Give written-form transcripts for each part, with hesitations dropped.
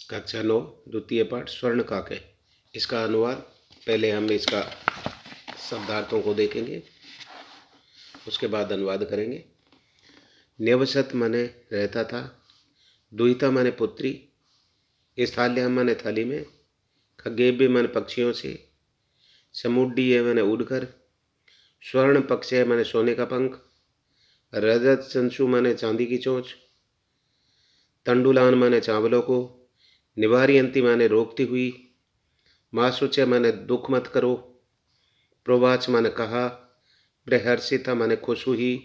कक्षा 9 द्वितीय पाठ स्वर्ण काके। इसका अनुवाद पहले हम इसका शब्दार्थों को देखेंगे, उसके बाद अनुवाद करेंगे। न्यवसत माने रहता था, दुहिता माने पुत्री, स्थाल्य माने थाली में, खगेब्य माने पक्षियों से, समुड्डीय माने उड़कर, स्वर्ण पक्षय माने सोने का पंख, रजत चंसु माने चांदी की चोंच, तंडुलान माने चावलों को, निवारियंती माने रोकती हुई, मासुचे माने दुख मत करो, प्रोवाच माने कहा, प्रहर्षिता माने खुश हुई,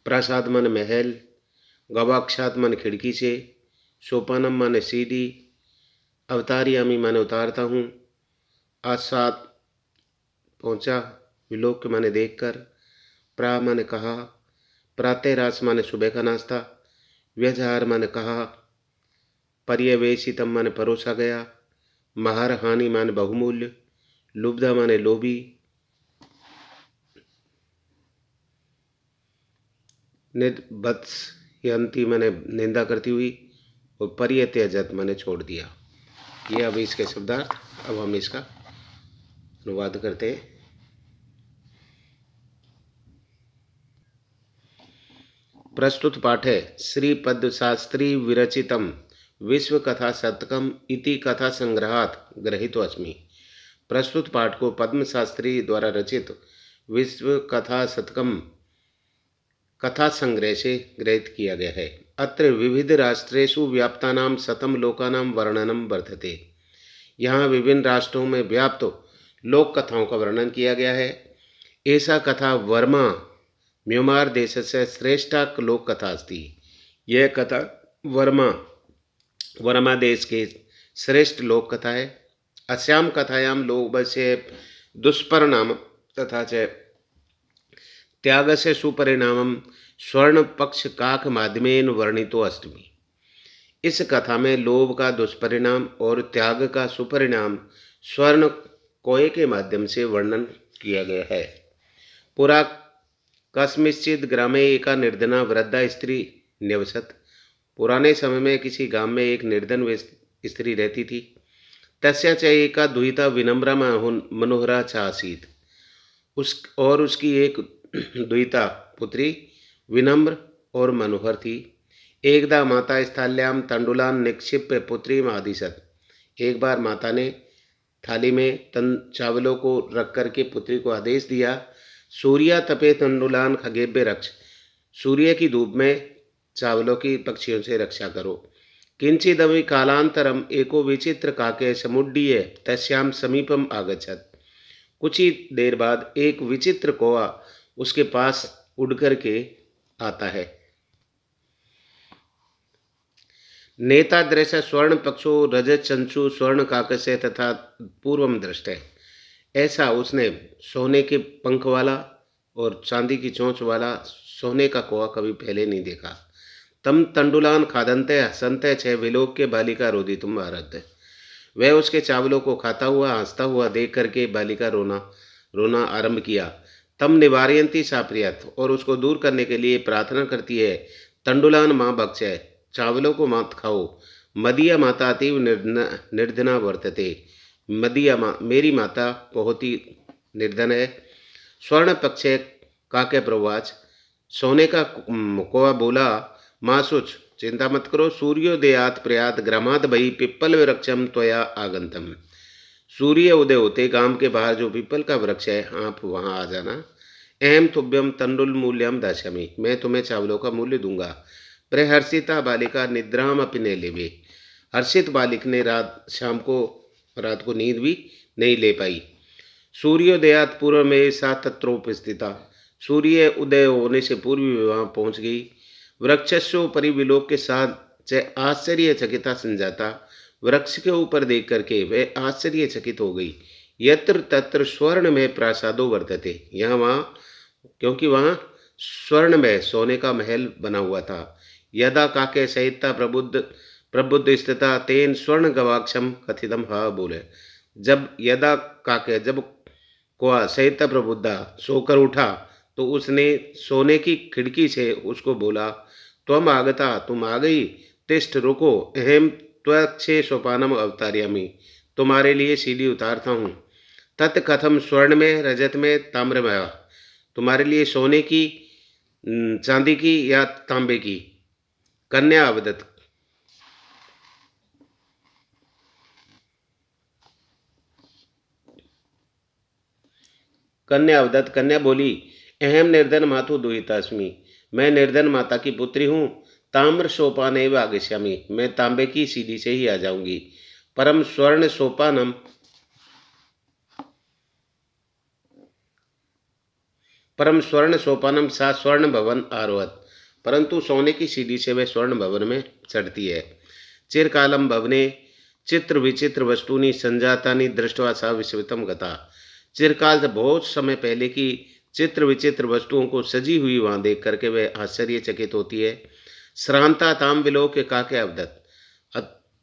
प्रासाद माने महल, गवाक्षात माने खिड़की से, सोपानम माने सीढ़ी, अवतारियामी माने उतारता हूँ, आसाद पहुँचा, विलोक माने देखकर, प्रा माने कहा, प्रातःरास माने सुबह का नाश्ता, व्यजहार माने कहा, पर्यवेशितम माने परोसा गया, महार हानि माने बहुमूल्य, लुब्धा माने लोभी, निर्वत्स यंती माने निंदा करती हुई, और पर्यत्यजत माने छोड़ दिया। ये अब इसके शब्दार्थ। अब हम इसका अनुवाद करते हैं। प्रस्तुत पाठ है श्री पद्म शास्त्री विरचितम विश्व कथा शतकम इति कथा संग्रहात ग्रहीतोऽस्मि। प्रस्तुत पाठ को पद्म शास्त्री द्वारा रचित विश्व कथा शतकम कथा संग्रह से ग्रहित किया गया है। अत्र विविध राष्ट्रेषु व्याप्तानां शतम लोकानां वर्णनम वर्तते। यहाँ विभिन्न राष्ट्रों में व्याप्त लोक कथाओं का वर्णन किया गया है। ऐसा कथा वर्मा म्योमार देश से श्रेष्ठा लोक कथा अस्ति। यह कथा वर्मा देश के श्रेष्ठ लोक कथा है। अस्याम कथायाम लोभस्य दुष्परिणाम तथा च त्यागस्य सुपरिणामम स्वर्ण पक्ष काक माध्यमेन वर्णितो अस्मि। इस कथा में लोभ का दुष्परिणाम और त्याग का सुपरिणाम स्वर्ण कोये के माध्यम से वर्णन किया गया है। पुरा कस्मिश्चित ग्रामे एका निर्धना वृद्धा स्त्री निवसत। पुराने समय में किसी गांव में एक निर्धन स्त्री रहती थी। तस्या च एका दुहिता विनम्रा मनोहरा च आसीत्। उसकी एक दुहिता पुत्री विनम्र और मनोहर थी। एकदा माता स्थाल्याम तंडुलान निक्षिप्य पुत्री आदिशत। एक बार माता ने थाली में चावलों को रख करके पुत्री को आदेश दिया, सूर्या तपे तंडुलान खगेब्य रक्ष। सूर्य की धूप में चावलों की पक्षियों से रक्षा करो। किंचिदपि कालांतरम एको विचित्र काके समुड्डीय तस्याम समीपम आगच्छत। कुछ ही देर बाद एक विचित्र कौवा उसके पास उड़ करके आता है। नेता दृश्य स्वर्ण पक्षो रजत चंचु स्वर्ण काकस्य तथा पूर्वम दृष्टि। ऐसा उसने सोने के पंख वाला और चांदी की चोंच वाला सोने का कौवा कभी पहले नहीं देखा। तम तंडुलान खादंते हसंते छह विलोक्य बालिका रोदितुम आरब्ध। वह उसके चावलों को खाता हुआ हंसता हुआ देख करके बालिका रोना आरंभ किया। तम निवारयंती साप्रियत, और उसको दूर करने के लिए प्रार्थना करती है। तंडुलान माँ भक्षय, चावलों को मत खाओ। मदीया माता अतीव निर्धना वर्तते। मदीया मेरी माता बहुत ही निर्धन है। स्वर्ण पक्षय काके प्रवाच, सोने का कौवा बोला, माँ सुच चिंता मत करो। सूर्योदयात प्रयात ग्रामात भई पिप्पल वृक्षम त्वया आगंतम। सूर्य उदय होते गांव के बाहर जो पिप्पल का वृक्ष है, आप वहां आ जाना। अहम तुभ्यम तंडुल मूल्यम दास्यामि, मैं तुम्हें चावलों का मूल्य दूंगा। प्रहर्षिता बालिका निद्राम अपने लेवे। हर्षित बालिक ने रात को नींद भी नहीं ले पाई। सूर्योदयात पूर्व में सा तत्रोप स्थिता, सूर्य उदय होने से पूर्व वहां पहुंच गई। वृक्षस्यो परिविलोक के साथ आश्चर्यचकिता संजाता, वृक्ष के ऊपर देख करके वह आश्चर्यचकित हो गई। यत्र तत्र स्वर्ण में प्रासादो वर्तते, यहाँ वहाँ क्योंकि वहाँ स्वर्ण में सोने का महल बना हुआ था। यदा काके सहिता प्रबुद्ध स्थिता तेन स्वर्ण गवाक्षम कथितम हा बोले। जब यदा काके जब कौवा सहिता प्रबुद्धा सोकर उठा, तो उसने सोने की खिड़की से उसको बोला, त्वम आगता, तुम आ गई, तिष्ठ रुको, अहम त्वक्षे सोपानम अवतार्यामि, तुम्हारे लिए सीढ़ी उतारता हूँ। तत् कथम, स्वर्ण में, रजत में, ताम्रमय, तुम्हारे लिए सोने की, चांदी की या तांबे की। कन्या अवदत, कन्या अवदत्त, कन्या बोली, अहम निर्धन मातु दुहितास्मि, मैं निर्धन माता की पुत्री हूँ। ताम्र सोपान एवं आगस्यामि, मैं तांबे की सीढ़ी से ही आ जाऊंगी। परम स्वर्ण सोपानम, परम स्वर्ण सोपानम सा स्वर्ण भवन आरोहत, परंतु सोने की सीढ़ी से वह स्वर्ण भवन में चढ़ती है। चिरकालम भवने चित्र विचित्र वस्तुनि संजातानि दृष्टवा सा विस्मितम गता, चिरकाल से बहुत समय पहले की चित्र विचित्र वस्तुओं को सजी हुई वहां देख करके वह आश्चर्यचकित होती है। श्रांता ताम विलोक के काके अवदत,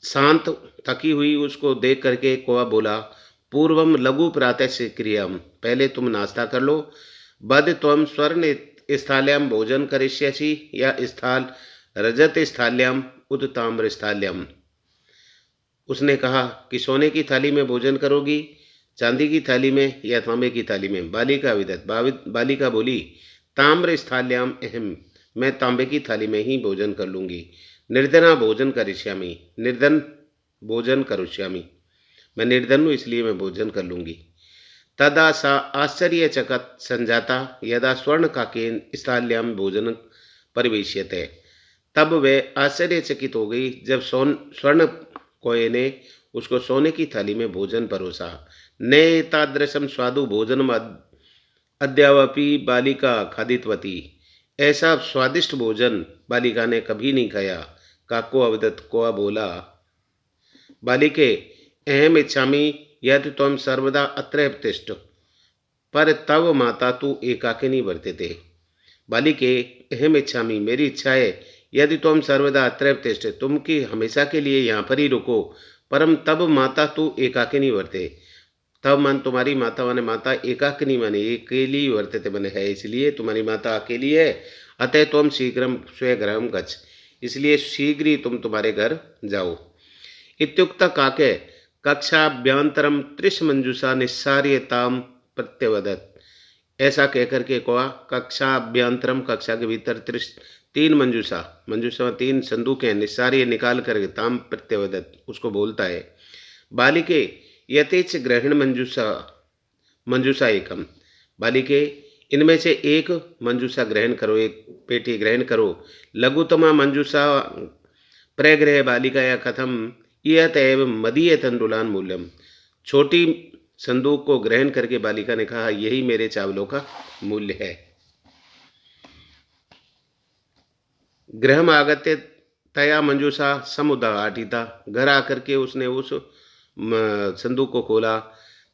शांत थकी हुई उसको देख करके कौआ बोला, पूर्वम लघु प्रातः से क्रियाम, पहले तुम नाश्ता कर लो। बद त्वम स्वर्ण स्थाल्याम भोजन करिष्यसि या स्थाल रजत स्थाल्याम उत ताम्र स्थाल्याम, उसने कहा कि सोने की थाली में भोजन करोगी, चांदी की थाली में या तांबे की थाली में। बालिका विदत, बालिका बोली, ताम्र स्थाल्याम अहम, मैं तांबे की थाली में ही भोजन कर लूंगी। निर्धना भोजन करिष्यामि, निर्धन भोजन करिष्यामि, मैं निर्धन हूँ इसलिए मैं भोजन कर लूंगी। तदा सा आश्चर्यचकित संजाता यदा स्वर्ण काकेन स्थाल्याम भोजन परिवेश्यते, तब वे आश्चर्यचकित हो गई जब स्वर्ण कोये ने उसको सोने की थाली में भोजन परोसा। ने तादृशम स्वादु भोजनम अद्यावपि बालिका खादितवती, ऐसा स्वादिष्ट भोजन बालिका ने कभी नहीं खाया। काको अवदत, कोआ बोला, बालिके अहम इच्छामि यदि त्वं सर्वदा अत्र तिष्ठ, पर तव माता तू एकाकिनी वर्तते। बालिके अहम इच्छामि, मेरी इच्छा है, यदि तुम सर्वदा अत्र तिष्ठ, तुम की हमेशा के लिए यहाँ पर ही रुको। परम तब माता तू एकाकिनी वर्ते, तब मन तुम्हारी माता माने माता एकाकिनी माने अकेली वर्तते बने है, इसलिए तुम्हारी माता अकेली है। अतः तुम शीघ्रम स्वगृहम गच्छ, इसलिए शीघ्र ही तुम तुम्हारे घर जाओ। इत्युक्त काके कक्षाभ्यंतरम त्रिश मंजुषा निस्सार्यताम प्रत्यवदत, ऐसा कहकर के कहा कक्षाभ्यंतरम, कक्षा के भीतर त्रिश, तीन मंजूषा, मंजूषा तीन संदूक हैं, निस्सार्य निकाल कर ताम प्रत्यवदत, उसको बोलता है। बालिके यथेच ग्रहण मंजूषा, मंजूषा एकम, बालिके इनमें से एक मंजूषा ग्रहण करो, एक पेटी ग्रहण करो। लघुतमा मंजूषा प्रग्रह बालिका या कथम यत एवं मदीय तंडुलान मूल्यम, छोटी संदूक को ग्रहण करके बालिका ने कहा, यही मेरे चावलों का मूल्य है। गृह आगत्य तया मंजूषा समुदाटिता, घर आकर के उसने उस संदूक को खोला।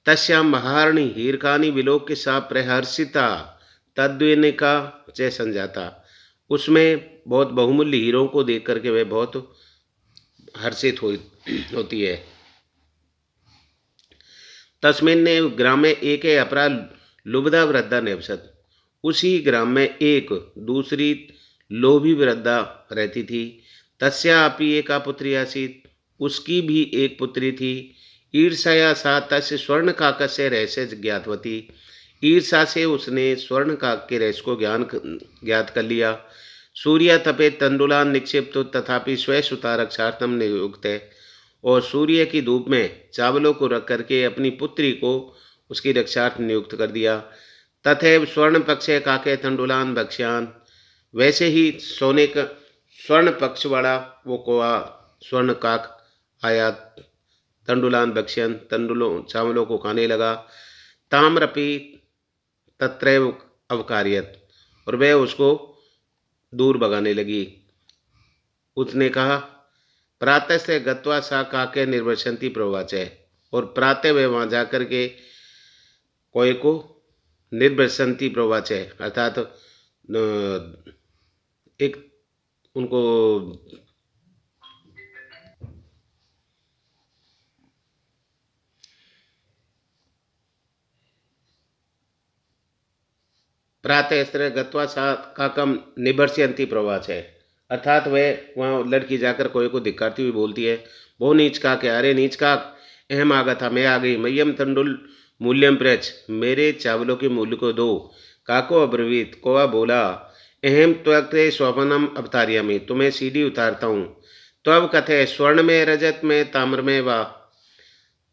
तस्याम महारणी हीरकानी विलोक्य सा प्रहर्षिता तद्विनिका च संजाता, उसमें बहुत बहुमूल्य हीरों को देख करके वह बहुत हर्षित होती है। तस्मिन् ने ग्राम में एक अपरा लुब्धा वृद्धा निवसत, उसी ग्राम में एक दूसरी लोभी वृद्धा रहती थी। तस्यापि एका पुत्री आसीत, उसकी भी एक पुत्री थी। ईर्षया सा तस्य स्वर्ण काकस्य रहस्य ज्ञातवती, ईर्षा से उसने स्वर्ण काक के रहस्य को ज्ञात कर लिया। सूर्य तपे तंडुलान निक्षिप्त तथापि स्वसुता रक्षार्थम नियुक्त है, और सूर्य की धूप में चावलों को रख करके अपनी पुत्री को उसकी रक्षार्थ नियुक्त कर दिया। तथैव स्वर्ण पक्षे काके तंडुलान भक्ष्यान, वैसे ही सोने का स्वर्ण पक्ष वाला वो कोआ स्वर्ण काक आया, तंडुलान भक्ष्यन, तंडुलों चावलों को खाने लगा। ताम्रपि तत्रैव अवकार्यत, और वह उसको दूर भगाने लगी। उसने कहा, प्रातः से गत्वा सा काके निर्वसंती प्रवाचय, और प्रातः वे वहाँ जाकर के कोय को निर्वसंती प्रवाचय, अर्थात एक उनको प्रातः स्त्र गत्वा सा काकम निबर्ष्यंती प्रवाच है, अर्थात वह वहाँ लड़की जाकर कोई को धिक्कारती हुई बोलती है, वो नीच काक है, अरे नीच काक, अहम आगा था, मैं आ गई, मह्यम तंडुल मूल्यम प्रच, मेरे चावलों के मूल्य को दो। काको अब्रवीत, कोवा बोला, अहम त्वक्ते स्वपनम अवतार्यामि, तुम्हें सीढ़ी उतारता हूँ। त्वब कथे स्वर्ण में, रजत में, ताम्र में वा,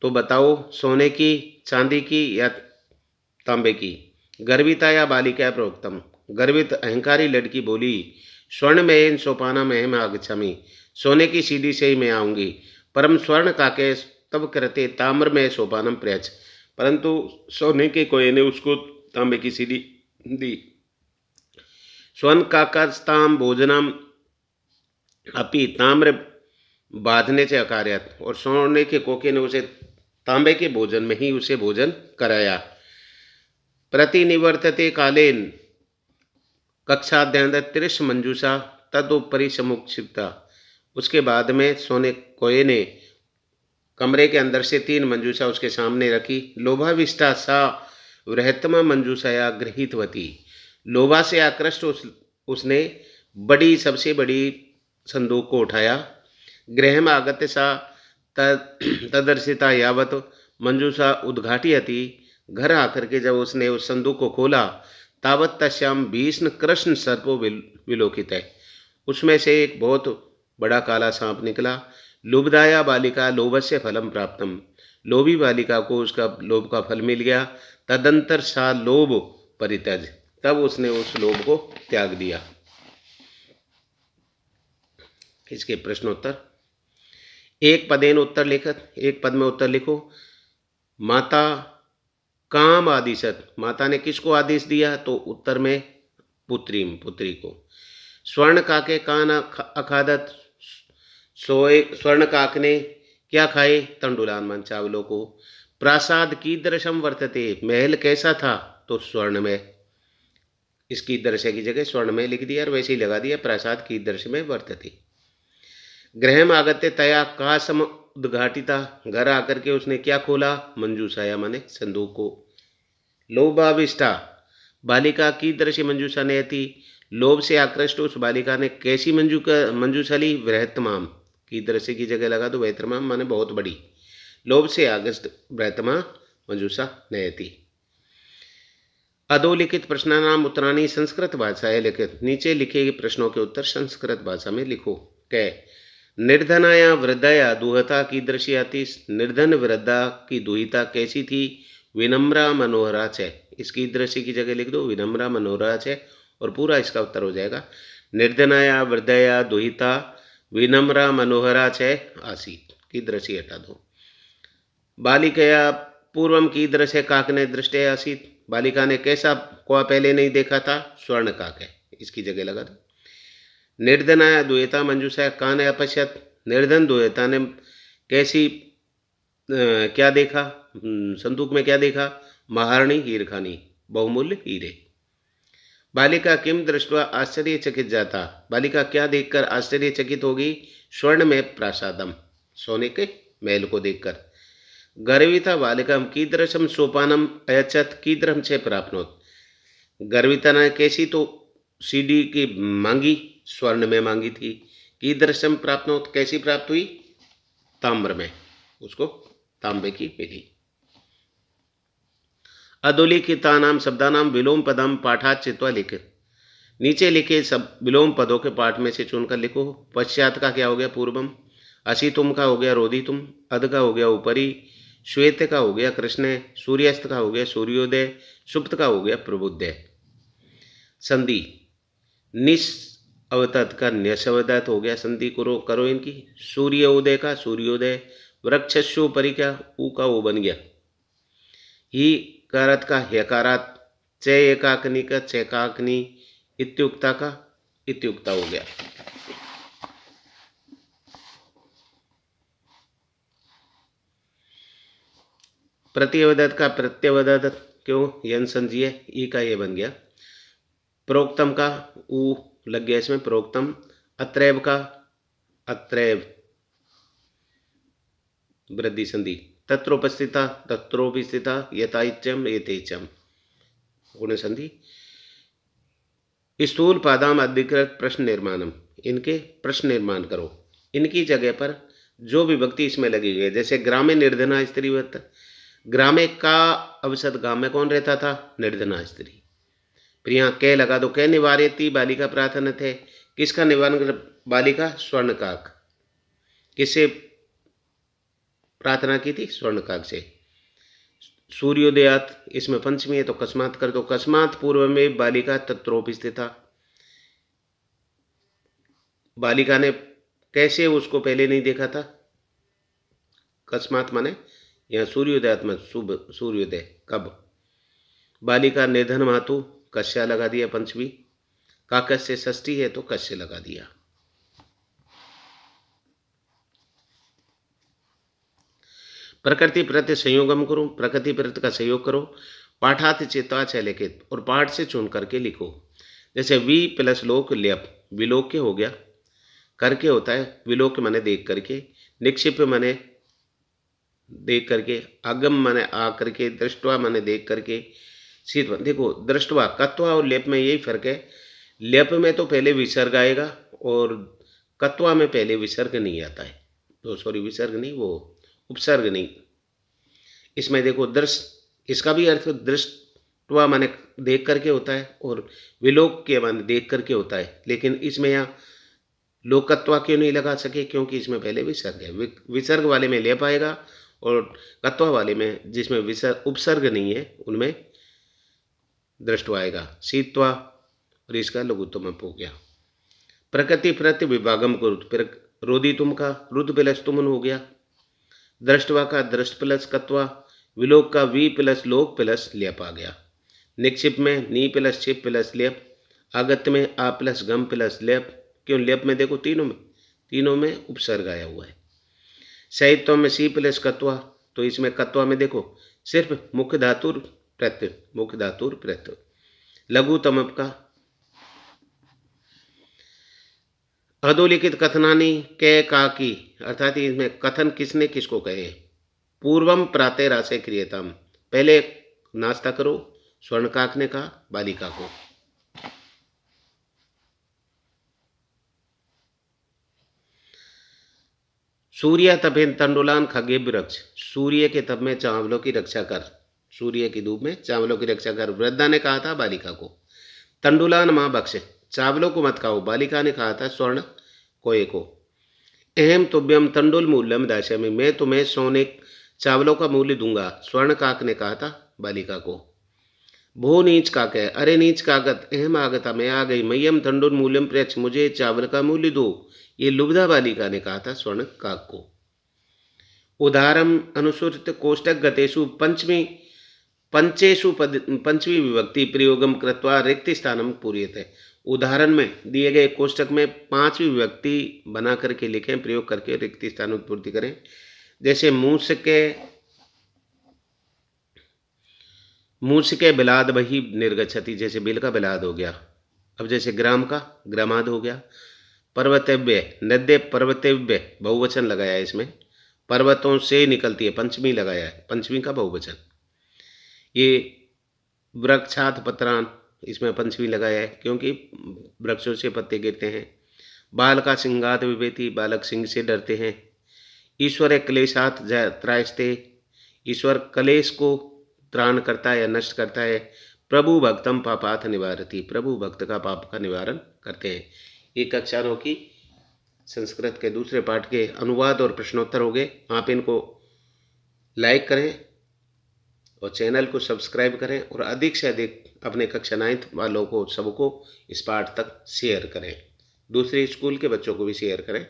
तो बताओ सोने की, चांदी की या तांबे की। गर्विता या बालिका प्रोक्तम, गर्वित अहंकारी लड़की बोली, स्वर्ण में इन सोपाना में मैं आगच्छामि, सोने की सीढ़ी से ही मैं आऊंगी। परम स्वर्ण काके तब करते ताम्र में सोपानम प्रयच, परंतु सोने के कोये ने उसको तांबे की सीढ़ी दी। स्वर्ण काकस्ताम भोजनम अपि ताम्र बांधने से अकार्यत, और सोने के कोके ने उसे तांबे के भोजन में ही उसे भोजन कराया। प्रतिनिवर्तते कालेन कक्षाध्ययन त्रिश मंजूषा तदुपरि समुक्षिप्ता, उसके बाद में सोने कोये ने कमरे के अंदर से 3 मंजूषा उसके सामने रखी। लोभाविष्टा सा वृहत्तमा मंजूषाया गृहीतवती, लोभा से आकृष्ट उसने बड़ी सबसे बड़ी संदूक को उठाया। गृहम आगत्य सा तदर्शिता यावत मंजूषा उद्घाटयति, घर आकर के जब उसने उस संदूक को खोला, तावत तस्याम भीष्ण कृष्ण सर्पो विलोकित है, उसमें से एक बहुत बड़ा काला सांप निकला। लुब्धाया बालिका लोभस्य फलम प्राप्तम, लोभी बालिका को उसका लोभ का फल मिल गया। तदंतर सा लोभ परित्यज, तब उसने उस लोभ को त्याग दिया। इसके प्रश्नोत्तर, एक पदेन उत्तर लिखत, एक पद में उत्तर लिखो। माता काम आदिशत, माता ने किसको आदेश दिया, तो उत्तर में पुत्री, पुत्री को। स्वर्ण काके कान अखादत, सोए स्वर्ण काक ने क्या खाए, तंडुलान मन, चावलों को। प्रासाद कीदृशम वर्तते, महल कैसा था, तो स्वर्ण में, इसकी दृश्य की जगह स्वर्ण में लिख दिया और वैसे ही लगा दिया, प्रासाद कीदृश में वर्तते। गृहम आगत्य तया का सम उद्घाटिता, घर आकर के उसने क्या खोला, मंजूषाया माने संदूक को। लोभाविष्टा, बालिका की दृश्य मंजूषा ने थी, लोभ से आकृष्ट उस बालिका ने कैसी मंजूषा ली, वृहत्तमाम, की दृश्य की जगह लगा दो वृहत्तमाम माने बहुत बड़ी, लोभ से आकृष्ट वृहत्तमा मंजूषा नयति। अधोलिखित प्रश्नानाम उत्तराणी संस्कृत भाषा है लिखित, नीचे लिखे गए प्रश्नों के उत्तर संस्कृत भाषा में लिखो। कै निर्धनाया वृद्धाया दुहता की दृश्य आती, निर्धन वृद्धा की दुहिता कैसी थी, विनम्रा मनोहरा च, इसकी दृश्य की जगह लिख दो विनम्रा मनोहरा च, और पूरा इसका उत्तर हो जाएगा। निर्धनाया वृद्धया दुहिता विनम्रा मनोहरा च आसीत, की दृश्य हटा दो। बालिकया पूर्वम की दृश्य काक ने दृष्टि आसीत, बालिका ने कैसा कुआ पहले नहीं देखा था, स्वर्ण काक है, इसकी जगह लगा दो। निर्धनाया दुहिता मंजूषा कान अपश्यत, निर्धन दुहिता ने कैसी क्या देखा, संदूक में क्या देखा, महारानी हीरखानी, बहुमूल्य हीरे। बालिका किम दृष्टवा आश्चर्यचकित जाता, बालिका क्या देखकर आश्चर्यचकित होगी, स्वर्ण में प्रासादम, सोने के महल को देखकर। गर्विता बालिका कीदृशम सोपानम अयचत कीदृम से प्राप्नोत, गर्विता ने कैसी तो सीढ़ी की मांगी, स्वर्ण में मांगी थी। कीदृशम प्राप्नोत, कैसी प्राप्त हुई, ताम्र में, उसको तांबे की मिली। अधोलिखितानाम शब्दानाम विलोम पदम पाठात चित्वा लिखे, नीचे लिखे सब विलोम पदों के पाठ में से चुनकर लिखो। पश्चात का क्या हो गया, पूर्वम। असितुम का हो गया रोदितुम, अध का हो गया ऊपरी, श्वेत का हो गया कृष्ण, सूर्यास्त का हो गया सूर्योदय, सुप्त का हो गया प्रबुद्धय। संधि निस अवतत का न्यसवदत हो गया, संधि करो करो इनकी। सूर्योदय का सूर्योदय, वृक्षस्योपरि का ऊ का वो बन गया। ही कारत का हकारात, च एकाकनी का चैकाकनी, इत्युक्ता का इत्युक्ता हो गया। प्रत्यवदत का प्रत्यवदत, क्यों यन संजी है, ई का ये बन गया। प्रोक्तम का ऊ लग गया इसमें, प्रोक्तम। अत्रैव का अत्रैव, वृद्धि संधि। तत्रोपस्थिता तत्रोपस्थिता, यथाइत्यम यथेचम, गुण संधि। स्थूल पादाम अधिकृत प्रश्न निर्माणम, इनके प्रश्न निर्माण करो। इनकी जगह पर जो विभक्ति इसमें लगी हुई है, जैसे ग्रामे निर्धना स्त्रीवत, ग्रामे का अवसद गांव में कौन रहता था? निर्धना स्त्री। फिर यहाँ कै लगा दो, कै निवार्यति बालिका प्रार्थना थे, किसका निवारण? बालिका स्वर्णकाक। किससे प्रार्थना की थी? स्वर्णकाक से। सूर्योदयात, इसमें पंचमी है तो कस्मात कर दो, कस्मात पूर्व में बालिका तत्रोप स्थित था। बालिका ने कैसे उसको पहले नहीं देखा था? कस्मात माने यहाँ सूर्योदयात में शुभ सूर्योदय कब? बालिका निधन मातु, कश्या लगा दिया पंचमी, काकस से षष्ठी है तो कश्य लगा दिया। प्रकृति प्रति संयोगम करो, प्रकृति प्रति का सहयोग करो। पाठात चेताच है लिखित, और पाठ से चुन करके लिखो। जैसे वी प्लस लोक ल्यप, विलोक्य हो गया, करके होता है, विलोक्य माने देख करके, निक्षिप माने देख करके, आगम माने आ करके, दृष्टवा माने देख करके, शीत। देखो दृष्टवा, कत्वा और लेप में यही फर्क है। लेप में तो पहले विसर्ग आएगा और कत्वा में पहले विसर्ग नहीं आता है। तो सॉरी, विसर्ग नहीं, वो उपसर्ग नहीं। इसमें देखो दृष्ट, इसका भी अर्थ दृष्टवा माने देख करके होता है और विलोक के माने देख करके होता है। लेकिन इसमें यहाँ लोकत्वा क्यों नहीं लगा सके? क्योंकि इसमें पहले विसर्ग है। विसर्ग वाले में लेप आएगा और कत्वा वाले में, जिसमें विसर्ग उपसर्ग नहीं है, उनमें दृष्टवा आएगा। शीतवा, और इसका लघुत्तम अप हो गया। प्रकृति प्रति विभागम को रोदी तुम का रुद प्लस तुमन हो गया। दृष्टवा का दृष्ट प्लस कत्वा, विलोक का वी प्लस लोक प्लस लेप आ गया। निक्षिप में नी प्लस छिप प्लस लेप, आगत्य में आ प्लस गम प्लस लेप। क्यों? लेप में देखो तीनों में उपसर्ग आया हुआ है। साहित्य में सी प्लस कत्वा, तो इसमें कत्वा में देखो सिर्फ मुख्य धातुर प्रत्यय, मुख्य धातुर प्रत्यय। लघुतम का अधोलिखित कथनानी कै का की, अर्थात इसमें कथन किसने किसको कहे? पूर्वम प्रातः रासे क्रियतम, पहले नाश्ता करो, स्वर्णकाक ने कहा बालिका को। सूर्य तपे तंडुलान खगे वृक्ष, सूर्य के तप में चावलों की रक्षा कर, सूर्य की धूप में चावलों की रक्षा कर, वृद्धा ने कहा था बालिका को। तंडुलान माँ बख्श, चावलों को मत खाओ, बालिका ने कहा था स्वर्ण कोये को। अहम तुभ्यम तंडुल मूल्यम दास्यामि, मैं तुम्हें सोने चावलों का मूल्य दूंगा, स्वर्ण काक ने कहा था बालिका को। भो नीच काक है, अरे नीच कागत, अहम आगता, मैं आ गई, मय्यम तंडुल मूल्यम प्रेक्ष, मुझे चावल का मूल्य दो, ये लुब्धा बालिका ने कहा था स्वर्ण काक को। उदाहरण अनुसूचित कोष्टक गतेषु पंचमी विभक्ति प्रयोगम कृत्वा रिक्त स्थानम पूर्यते। उदाहरण में दिए गए कोष्टक में 5वीं विभक्ति बना करके लिखें, प्रयोग करके रिक्त स्थानों की पूर्ति करें। जैसे मूस के बिलाद वही निर्गच्छति, जैसे बिल का बिलाद हो गया। अब जैसे ग्राम का ग्रामाद हो गया। पर्वतव्य, नद्य पर्वतव्य, बहुवचन लगाया है इसमें, पर्वतों से निकलती है, पंचमी लगाया है, पंचमी का बहुवचन। ये वृक्षात पत्रान, इसमें पंचमी लगाया है क्योंकि वृक्षों से पत्ते गिरते हैं। बाल का सिंगात विभेति, बालक सिंह से डरते हैं। ईश्वर क्लेशात त्रायस्ते, ईश्वर क्लेश को त्राण करता है या नष्ट करता है। प्रभु भक्तम पापाथ निवारती, प्रभु भक्त का पाप का निवारण करते हैं। ये कक्षाओं की संस्कृत के दूसरे पाठ के अनुवाद और प्रश्नोत्तर हो गए। आप इनको लाइक करें और चैनल को सब्सक्राइब करें और अधिक से अधिक अपने कक्षा 9 वालों को सबको इस पाठ तक शेयर करें। दूसरे स्कूल के बच्चों को भी शेयर करें।